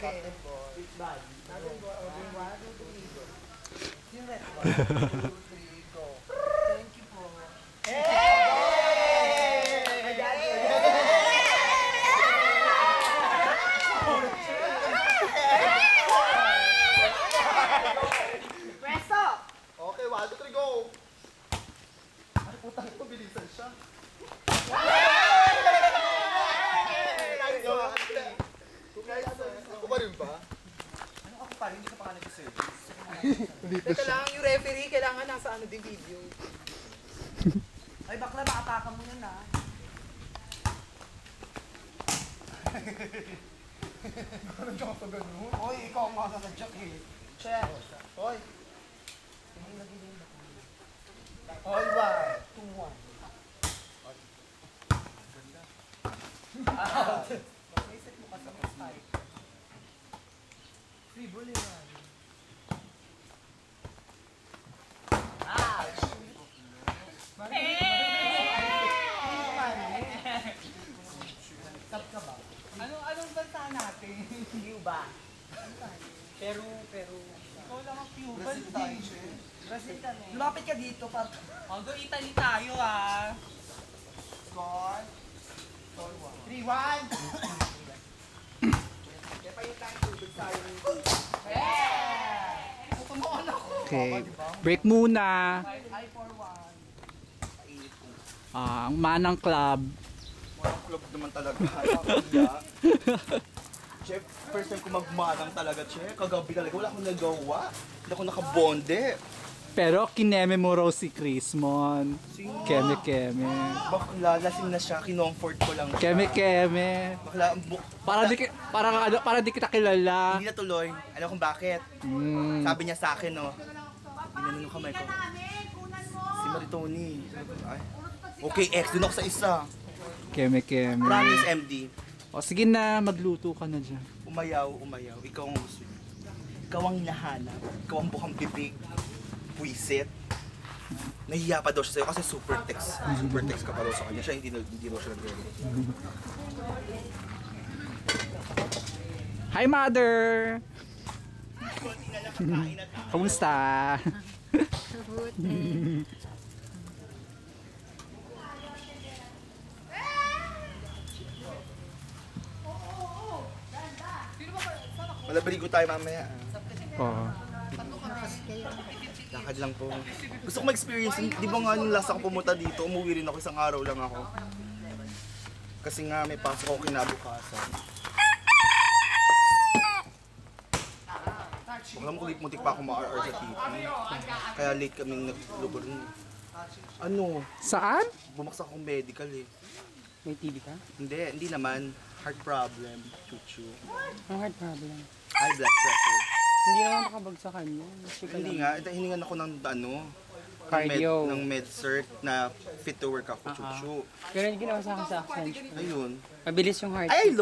Okay. Natin po, ordering 1, 2, 3, go. Sino red? 1, 2, 3, go. Thank you po. Presto! Okay, 1, 2, 3, go! Ay, putang ito, bilisan siya. Ako pa rin ba? Ano ako pa rin? Hindi ka pa ka nag-service. Teka lang, yung referee, kailangan nasa ano din video. Ay, bakla, makatakan mo yan ah. Parang ka pa ganun. Hoy, ikaw ang makakadyak eh. Check. Hoy! All 1, 2, 1. Out. Mag-reset mo kasi next time. Free bully run. Ouch! Stop ka ba? Anong bansa natin? Cuba. Peru. Ikaw lang ang Cuban. Brazil tayo, Che. Brazil kami. Lumapit ka dito para... Although Italy tayo ah. Score. 3-1. Kaya pa yung time tubig tayo. Tumuon ako. Okay. Break muna. I for 1. Ang manang club. Walang club naman talaga. Chef, first time ko magmanang talaga, Chef. Kagabi talaga, wala akong nagawa. Hindi ako nakabonde. Pero kineme mo raw si Chrismon. Keme. Bakla, lasing na siya, kinomfort ko lang siya. Keme. Bakla, Para di kita kilala. hindi natuloy. Alam kung bakit. Sabi niya sa akin, no. Inano ng kamay ko. Si Maritoni. Sabi ko, ay. Okay, ex, dun ako sa isa. Keme. Promise, MD. O sige na, magluto ka na dyan. Umayaw. Ikaw ang gusto niya. Ikaw ang hinahanap. Ikaw ang bukang bibig. Puisit. Nahiya pa daw siya sa'yo kasi super text. Super text ka pa daw sa kanya. Siya hindi daw siya nag-ready. Hi, mother! Kamusta? Malabaligo tayo mamaya. Oo. Lakad lang po. Gusto ko ma-experience. Di ba nga nung last ako pumunta dito, umuwi rin ako, isang araw lang ako. Kasi nga may pasok ako kinabukasan. Alam ko muntik pa ako ma-RR sa TV. Kaya late kaming naglubo rin. Ano? Saan? Bumaksak akong medical eh. May TB ka? Hindi naman. Heart problem. Chuchu. Ang heart problem. High blood pressure. Hindi naman makabagsakan yun. Hindi nga, hiningan ako ng Cardio. ng med cert na fit to work ako, chuchu. Pero yung ginawa sa akin sa Accenture. Ayun. Mabilis yung heart. Ay, lo!